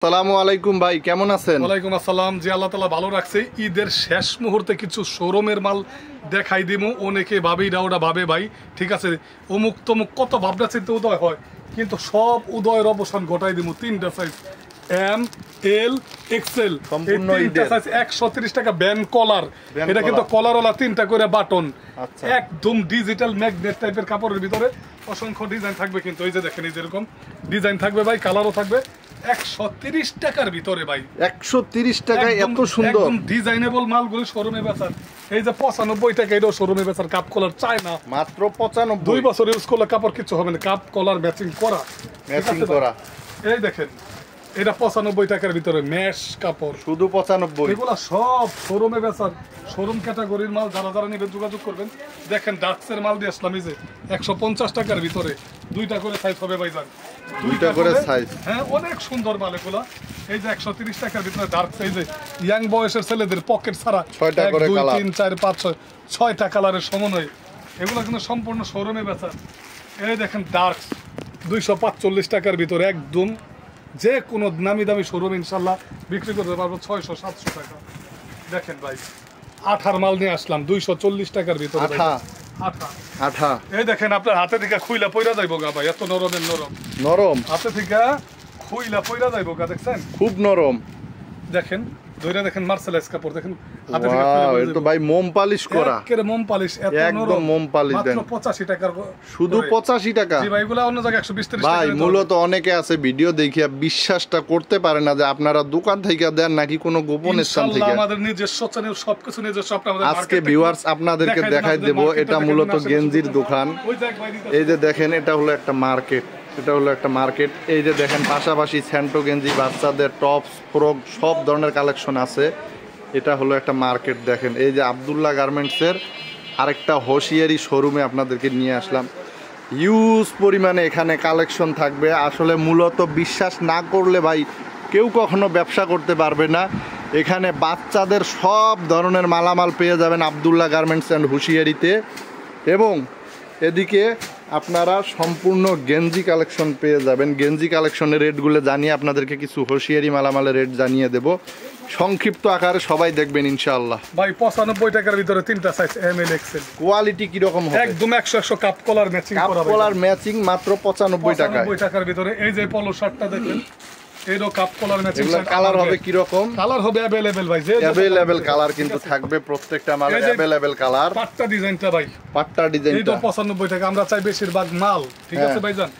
আসসালামু আলাইকুম ভাই, কেমন আছেন? ওয়ালাইকুম আসসালাম। জি আল্লাহ তাআলা ভালো রাখছে। ঈদের শেষ মুহূর্তে কিছু শোরুমের মাল দেখাই দিমু। অনেকে ভাবে ওটা ভাবে ভাই, ঠিক আছে, অমুক তমুক কত ভাবনা চিন্তা উদয় হয়, কিন্তু সব উদয়ের অবসান ঘটাই দিমু। তিনটা সাইজ, এম, এল, এক্সেল, সম্পূর্ণ তিনটা সাইজ 130 টাকা। ব্যান্ড কলার, এটা কিন্তু কলারওয়ালা, তিনটা করে বাটন, একদম ডিজিটাল ম্যাগনেট টাইপের কাপড়ের ভিতরে অসংখ্য ডিজাইন থাকবে। কিন্তু এই যে দেখেন, এই যেরকম ডিজাইন থাকবে ভাই, কালারও থাকবে। 130 টাকার ভিতরে ভাই, 130 টাকায় এত সুন্দর একদম ডিজাইনেবল মালগুলো শোরুমে বেচার। এই যে 95 টাকা, এটাও শোরুমে বেচার। কাপ কলার চায় না, মাত্র 95। 2 বছর ইউজ করলে কাপড় কিছু হবে না। কাপ কলার ম্যাচিং করা, ম্যাচিং করা। এই দেখেন, এটা 95 টাকার ভিতরে ম্যাশ কাপড়, শুধু 95। এগুলা সব শোরুমে বেচার। শোরুম ক্যাটাগরির মাল, যারা যারা নেবেন যোগাযোগ করবেন। দেখেন ডাক্সের মাল দিয়ে আসলাম, এই যে 150 টাকার ভিতরে দুইটা করে সাইজ হবে ভাইজান, দুইটা করে সাইজ। হ্যাঁ, অনেক সুন্দর মাল এগুলা। এই যে 130 টাকার ভিতরে ডার্ক সাইজ, ইয়াং বয়সের ছেলেদের পকেট ছাড়া 6টা করে 1 2 কালার, 3 4 5 6 6টা কালারের সমন্বয়। এগুলো কিন্তু সম্পূর্ণ শোরুমে বেচা। এই দেখেন ডার্ক 245 টাকার ভিতরে, একদম যে কোনো নামি দামি শোরুম ইনশাল্লাহ বিক্রি করতে পারবো 600 700 টাকা। দেখেন ভাই, আঠার মাল নিয়ে আসলাম 240 টাকার ভিতরে। আঠা, এই দেখেন, আপনার হাতে থেকে খুইলা পয়রা যাইবো গা ভাই, এত নরমের নরম। নরম, হাতে থেকে খুইলা পয়রা যাইবো গা, দেখছেন খুব নরম। দেখেন ধইরা দেখেন, মার্সেলাইজ কাপড় দেখেন, হাতে থেকে ওয়াও, এটা তো ভাই মোম পালিশ করা, একেবারে মোম পালিশ, এত নরম। একদম মোম পালিশ দেন, মাত্র 85 টাকার, শুধু 85 টাকা। জি ভাই, এগুলা অন্য জায়গায় 120 30 টাকা। ভাই মূলত অনেকে আছে ভিডিও দেখিয়া বিশ্বাসটা করতে পারে না যে আপনারা দোকান থেকে দেন নাকি কোনো গোপন স্থান থেকে। ইনশাআল্লাহ আমাদের নিজস্ব চ্যানেল, সবকিছু নিজস্ব। আপনাদের আজকে ভিউয়ার্স আপনাদেরকে দেখাই দেব, এটা মূলত গেঞ্জির দোকান। এই যে দেখেন, এটা হলো একটা মার্কেট, এটা হলো একটা মার্কেট। এই যে দেখেন, পাশাপাশি স্যান্টো গেঞ্জি, বাচ্চাদের টপস, ফ্রক, সব ধরনের কালেকশন আছে। এটা হলো একটা মার্কেট। দেখেন, এই যে আব্দুল্লাহ গার্মেন্টসের আরেকটা হোশিয়ারি শোরুমে আপনাদেরকে নিয়ে আসলাম। হিউজ পরিমাণে এখানে কালেকশন থাকবে। আসলে মূলত বিশ্বাস না করলে ভাই কেউ কখনো ব্যবসা করতে পারবে না। এখানে বাচ্চাদের সব ধরনের মালামাল পেয়ে যাবেন আব্দুল্লাহ গার্মেন্টস অ্যান্ড হুশিয়ারিতে। এবং এদিকে আপনারা সম্পূর্ণ গেঞ্জি কালেকশন পেয়ে যাবেন। গেঞ্জি কালেকশনের রেটগুলো জানিয়ে আপনাদেরকে কিছু হুশিয়ারি মালামালের রেট জানিয়ে দেব, সংক্ষিপ্ত আকারে সবাই দেখবেন ইনশাআল্লাহ। ভাই 95 টাকার ভিতরে তিনটা size, M L XL. Quality কি রকম হবে? একদম 100 কাপ কলার ম্যাচিং করা, কাপ কলার ম্যাচিং মাত্র 95 টাকা। 95 টাকার ভিতরে। এই যে পলো শার্টটা দেখেন, এরও কাপ কলার ম্যাচিং। কালার হবে কি রকম? কালার হবে अवेलेबल ভাই, যে अवेलेबल কালার কিন্তু থাকবে প্রত্যেকটা মালে, अवेलेबल কালার। পাট্টা ডিজাইনটা ভাই, পাট্টা ডিজাইনটা এইটা 95 টাকা। আমরা চাই বেশিরভাগ মাল, ঠিক আছে ভাইজান,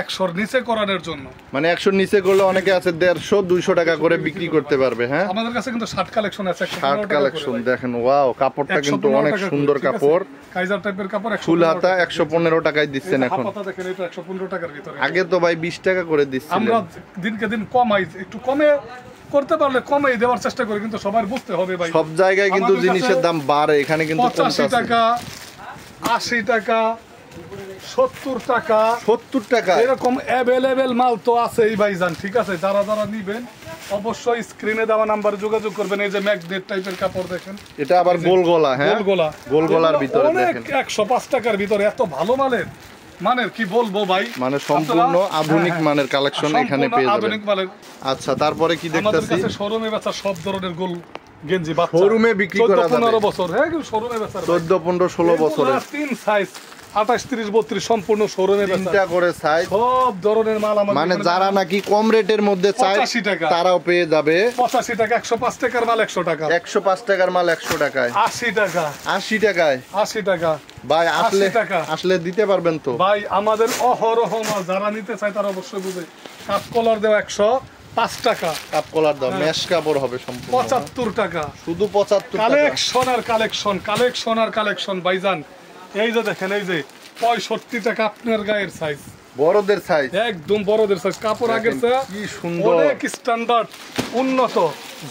100 এর নিচে করানোর জন্য। মানে 100 এর নিচে করলে অনেকে আছে 150 200 টাকা করে বিক্রি করতে পারবে। হ্যাঁ, আমাদের কাছে কিন্তু শার্ট কালেকশন আছে, শার্ট কালেকশন দেখেন। ওয়াও, কাপড়টা কিন্তু অনেক সুন্দর কাপড়, কাইজার টাইপের কাপড়। ফুল হাতা 115 টাকায় দিচ্ছেন এখন। হাতা দেখেন, এটা 115 টাকার ভিতরে। আগে তো ভাই 20 টাকা করে দিচ্ছিলেন। আমরা দিনকে দিন কমাই, একটু কমে করতে পারলে কমাই দেওয়ার চেষ্টা করি, কিন্তু সবার বুঝতে হবে ভাই, সব জায়গায় কিন্তু জিনিসের দাম বাড়ে, এখানে কিন্তু 85 টাকা, 80 টাকা, 70 টাকা, 70 টাকা এরকম अवेलेबल মাল তো আছেই ভাইজান, ঠিক আছে। যারা যারা নিবেন অবশ্যই স্ক্রিনে দেওয়া নাম্বারে যোগাযোগ করবেন। এই যে ম্যাগনেট টাইপের কাপড় দেখেন, এটা আবার গোল গলা। হ্যাঁ, গোল গলার ভিতরে দেখেন, 105 টাকার ভিতরে এত ভালো মানের কি বলবো ভাই, মানে সম্পূর্ণ আধুনিক মানের কালেকশন এখানে পেয়ে যাবেন। আধুনিক মানের। আচ্ছা, তারপরে কি দেখতেছি? আমাদের কাছে শোরুমে বেচা সব ধরনের গোল গেঞ্জি, বাচ্চা শোরুমে বিক্রি করা যাবে 14 15 বছর। হ্যাঁ, শোরুমে বেচা 14 15 16 বছরের তিন সাইজ 28 30 32 সম্পূর্ণ শোরুমে বেচা, তিনটা করে সাইজ, সব ধরনের মাল আমাদের। মানে যারা নাকি কম রেটের মধ্যে চায় 85 টাকা, তারাও পেয়ে যাবে 85 টাকা। 105 টাকার মাল 100 টাকা, 105 টাকার মাল 100 টাকায়, 80 টাকা, 80 টাকায়। 80 টাকা ভাই আসলে 80 টাকা। আসলে দিতে পারবেন তো ভাই? আমাদের অহরহ মাল, যারা নিতে চায় তারা অবশ্যই বুঝে। কাপ কলার দেওয়া 105 টাকা, কাপ কলার দাম ম্যাশ কাপড় হবে সম্পূর্ণ 75 টাকা। শুধু 75 টাকা। কালেকশন আর কালেকশন, কালেকশন আর কালেকশন ভাইজান। এই যে দেখেন, এই যে 65 টাকা আপনার গায়ের সাইজ, বড়দের সাইজ, একদম বড়দের সাইজ। কাপড় আগের চেয়ে কি সুন্দর, অনেক স্ট্যান্ডার্ড, উন্নত।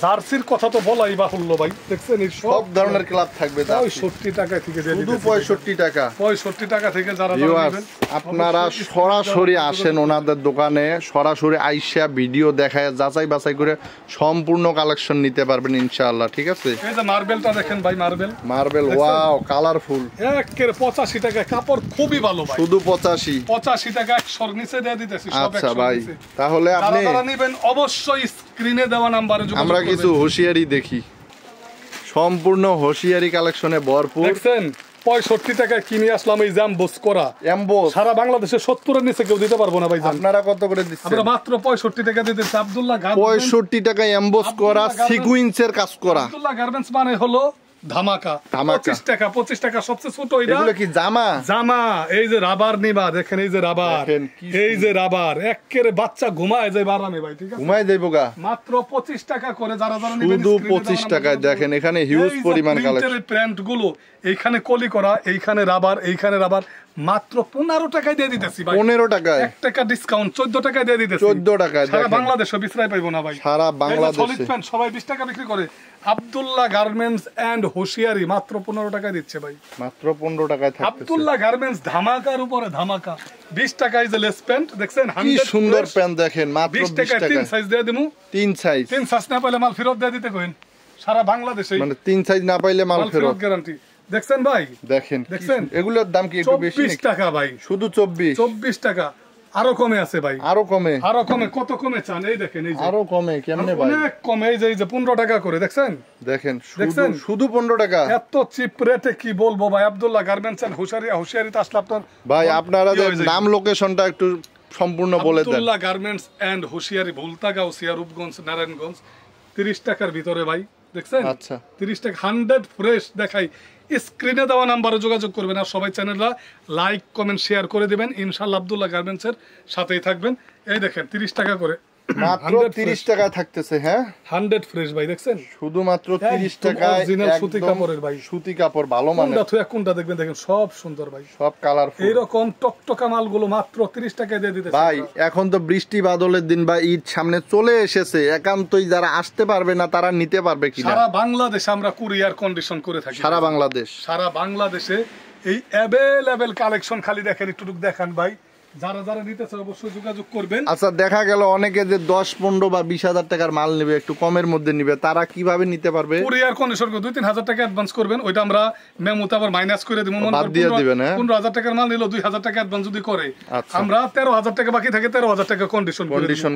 জার্সির কথা তো বলাই বাহুল্য ভাই, দেখছেন এই সব ধরনের ক্লাব থাকবে জার্সি। 65 টাকা থেকে দিয়ে শুধু দিতেছি। 65 টাকা। 65 টাকা থেকে যারা ভিউয়ার্স, নেবেন আপনারা সরাসরি আসেন ওনাদের দোকানে, সরাসরি আইসা ভিডিও দেখায় যাচাই বাছাই করে সম্পূর্ণ কালেকশন নিতে পারবেন ইনশাআল্লাহ। ঠিক আছে, এই যে মার্বেলটা দেখেন ভাই, মার্বেল ওয়াও কালারফুল, একের 85 টাকা, কাপড় খুবই ভালো ভাই, শুধু 85 টাকা 100 নিচে দিয়ে দিতেছি সব। আচ্ছা 100 ভাই, নিচে। তাহলে আপনি যারা নেবেন অবশ্যই স্ক্রিনে দেওয়া নম্বরে যোগাযোগ আমরা করবেন। কিছু হুঁশিয়ারি দেখি, সম্পূর্ণ হুঁশিয়ারি কালেকশনে ভরপুর। দেখছেন 65 টাকায় কিনে আসলাম এই জাম বস করা এমবোস, সারা বাংলাদেশে 70 এর নিচে কেউ দিতে পারবো না ভাই জান। আপনারা কত করে দিচ্ছেন? আমরা মাত্র 65 টাকা দিতেছি। আব্দুল্লাহ গার্মেন্টস, 65 টাকা এমবোস করা, সিকুয়েন্সের কাজ করা। আব্দুল্লাহ গার্মেন্টস মানে হলো ধামাকা। ধামাকা। 25 টাকা সবচেয়ে ছোট এটা। এগুলো কি জামা? জামা। এই যে রাবার নিবা, দেখেন এই যে রাবার, দেখেন কি এই যে রাবার, একেবারে বাচ্চা ঘুমায় যায় বারামে ভাই। ঠিক আছে, ঘুমাই যাইবো গা। মাত্র 25 টাকা করে যারা যারা নেবেন শুধু 25 টাকায় দেখেন, এখানে হিউজ পরিমাণ কালেকশন। এই প্যান্ট গুলো এইখানে কলি করা, এইখানে রাবার, এইখানে রাবার, মাত্র 15 টাকায় দিয়ে দিতেছি ভাই। 15 টাকায় 1 টাকা ডিসকাউন্ট, 14 টাকায় দিয়ে দিতেছি। 14 টাকায় সারা দেখেন। বাংলাদেশে বিছরাই পাইবো না ভাই। সারা সলিড বাংলাদেশে প্যান্ট সবাই 20 টাকা বিক্রি করে, আব্দুল্লাহ গার্মেন্টস এন্ড হুশিয়ারি মাত্র 15 টাকায় দিচ্ছে ভাই। মাত্র 15 টাকায় থাকতেছে। আব্দুল্লাহ গার্মেন্টস ধামাকার উপরে ধামাকা। 20 টাকায় যে লেস প্যান্ট দেখছেন, কি 100 সুন্দর প্যান্ট দেখেন, মাত্র 20 20 টাকায় টাকায়। 3 সাইজ দিয়ে দিমু। 3 সাইজ, 3 সাইজ না পাইলে মাল ফেরত দিয়ে দিতে কইন। সারা বাংলাদেশে মানে 3 সাইজ না পাইলে মাল মাল ফেরত। ফেরত গ্যারান্টি। দেখছেন ভাই, দেখেন দেখছেন? এগুলোর দাম কি একটু বেশি 24 নাকি? টাকা ভাই, শুধু 24? 24 টাকা। আরো কমে আছে ভাই, আরো কমে? আরো কমে। কত কমে চান? এই দেখেন, এই যে আরো কমে কেমনে ভাই? অনেক কমে। এই যে 15 টাকা করে, দেখছেন? দেখেন শুধু দেখছেন? শুধু 15 টাকা। এত চিপ রেটে কি বলবো ভাই। আব্দুল্লাহ গার্মেন্টস এন্ড হুশিয়ারিতে আসলে আপনার ভাই আপনারা কি হয়ে যায়? নাম লোকেশনটা একটু সম্পূর্ণ বলে দেন। Abdullah garments and hosiery, Bhultagaon, Rupganj, Narayanganj. 30 টাকার ভিতরে ভাই, দেখছেন? আচ্ছা। 30 টাকা 100 ফ্রেশ দেখাই। স্ক্রিনে দেওয়া নাম্বারে যোগাযোগ করবেন। আর সবাই চ্যানেলটা লাইক কমেন্ট শেয়ার করে দিবেন। ইনশাআল্লাহ আব্দুল্লাহ গার্মেন্টস এর সাথেই থাকবেন। এই দেখেন 30 টাকা করে মাত্র 30 টাকা থাকতেছে। হ্যাঁ, 100 ফ্রেশ ভাই, দেখছেন? শুধুমাত্র 30 একদম টাকায় original সুতি একদম কাপড়ের ভাই। সুতি কাপড় ভালো মানের, কোনটা থুয়া কোনটা দেখবেন, দেখেন সব সুন্দর ভাই। সব কালারফুল। এইরকম টকটকা মালগুলো মাত্র 30 টাকায় দিয়ে দিতেছে ভাই এখন তো বৃষ্টি বাদলের দিন বা ঈদ সামনে চলে এসেছে, একান্তই যারা আসতে পারবে না তারা নিতে পারবে কিনা? সারা বাংলাদেশে আমরা কুরিয়ার কন্ডিশন করে থাকি। সারা বাংলাদেশ, সারা বাংলাদেশে এই অ্যাভেলেবেল কালেকশন খালি দেখেন, একটু দেখান ভাই। যারা যারা নিতে চায় অবশ্যই যোগাযোগ করবেন। আচ্ছা, দেখা গেল অনেকে যে 10, 15 বা 20,000 টাকার মাল নেবে, একটু কমের মধ্যে নিবে, তারা কিভাবে নিতে পারবে? কুরিয়ার কন্ডিশন করে 2-3 হাজার টাকা অ্যাডভান্স করবেন, ওইটা আমরা মেমোতে আবার মাইনাস করে দিব। বাদ দিয়ে দিবেন, হ্যাঁ? 15,000 টাকার মাল নিলো 2,000 টাকা অ্যাডভান্স যদি করে, আচ্ছা। আমরা 13,000 টাকা বাকি থাকে 13,000 টাকা কন্ডিশন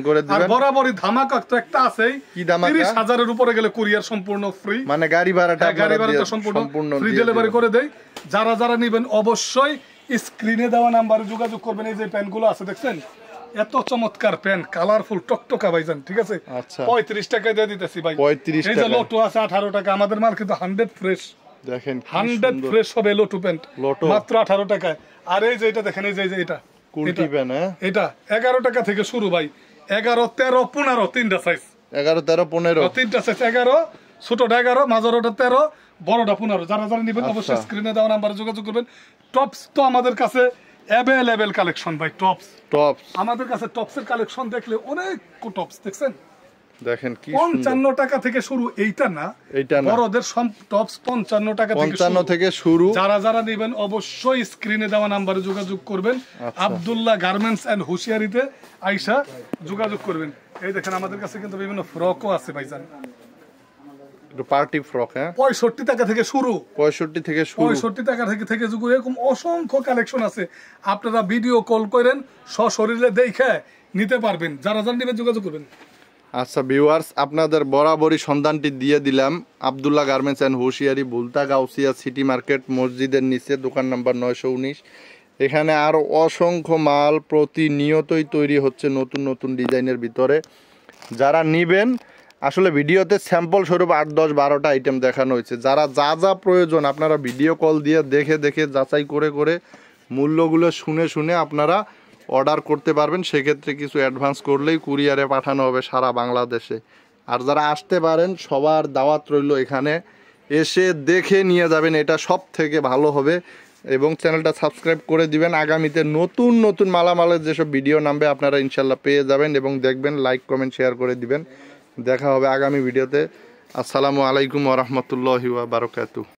করে আর দিবেন। বরাবরই ধামাকা তো একটা আছেই। কি ধামাকা? 30,000 এর উপরে গেলে কুরিয়ার সম্পূর্ণ ফ্রি, মানে গাড়ি ভাড়াটা গাড়ি ভাড়াটা সম্পূর্ণ ফ্রি ডেলিভারি করে দেয়। যারা যারা নেবেন অবশ্যই স্ক্রিনে দেওয়া নাম্বারে যোগাযোগ করবেন। এই যে প্যান্টগুলো আছে দেখছেন, এত চমৎকার প্যান্ট, কালারফুল টকটকা ভাইজান। ঠিক আছে, আচ্ছা। 35 টাকায় দিয়ে দিতেছি ভাই। 35 এই যে টাকা। লোটো আছে 18 টাকা। আমাদের মাল কিন্তু 100 ফ্রেশ, দেখেন 100 ফ্রেশ হবে লোটো প্যান্ট লোটো। মাত্র 18 টাকায়। আর এই যে এটা দেখেন, এই যে এটা কুর্তি প্যান্ট, হ্যাঁ? এটা 11 টাকা থেকে শুরু ভাই। 11, 13, 15 তিনটা সাইজ। 11, 13, 15 তিনটা সাইজ। 11, ছোটটা 11, মাঝারোটা 13, বড়টা 15। যারা যারা নেবেন অবশ্যই স্ক্রিনে দেওয়া নাম্বারে যোগাযোগ করবেন। টপস তো আমাদের কাছে অ্যাভেলেবেল কালেকশন ভাই। টপস আমাদের কাছে টপসের কালেকশন দেখলে অনেক টপস দেখছেন। দেখেন কি 55 টাকা থেকে শুরু। এইটা না, বড়দের সব টপস 55 টাকা থেকে 55 থেকে শুরু। যারা যারা নেবেন অবশ্যই স্ক্রিনে দেওয়া নাম্বারে যোগাযোগ করবেন। আব্দুল্লাহ গার্মেন্টস এন্ড হুশিয়ারিতে আইসা যোগাযোগ করবেন। এই দেখেন আমাদের কাছে কিন্তু বিভিন্ন ফ্রকও আছে ভাইজান। পার্টি ফ্রক, হ্যাঁ? 65 টাকা থেকে শুরু। 65 থেকে শুরু। 65 টাকা থেকে শুরু। এরকম অসংখ্য কালেকশন আছে। আপনারা ভিডিও কল করেন, সশরীরে দেখে নিতে পারবেন। যারা যারা নেবেন যোগাযোগ করবেন। আচ্ছা ভিউয়ার্স, আপনাদের বরাবরই সন্ধানটি দিয়ে দিলাম। Abdullah garments and hosiery, Bhulta Gausia city market মসজিদের নিচে, দোকান নাম্বার 919। এখানে আরও অসংখ্য মাল প্রতিনিয়তই তৈরি হচ্ছে নতুন নতুন ডিজাইনের ভিতরে। যারা নেবেন, আসলে ভিডিওতে স্যাম্পল স্বরূপ 8, 10, 12টা আইটেম দেখানো হয়েছে। যারা যা যা প্রয়োজন আপনারা ভিডিও কল দিয়ে দেখে দেখে যাচাই করে করে মূল্যগুলো শুনে শুনে আপনারা অর্ডার করতে পারবেন। সেক্ষেত্রে কিছু অ্যাডভান্স করলেই কুরিয়ারে পাঠানো হবে সারা বাংলাদেশে। আর যারা আসতে পারেন সবার দাওয়াত রইল, এখানে এসে দেখে নিয়ে যাবেন, এটা সব থেকে ভালো হবে। এবং চ্যানেলটা সাবস্ক্রাইব করে দিবেন। আগামীতে নতুন নতুন মালামালের যেসব ভিডিও নামবে আপনারা ইনশাল্লাহ পেয়ে যাবেন এবং দেখবেন। লাইক কমেন্ট শেয়ার করে দিবেন। দেখা হবে আগামী ভিডিওতে। আসসালামু আলাইকুম ওয়া রাহমাতুল্লাহি ওয়া বারাকাতুহু।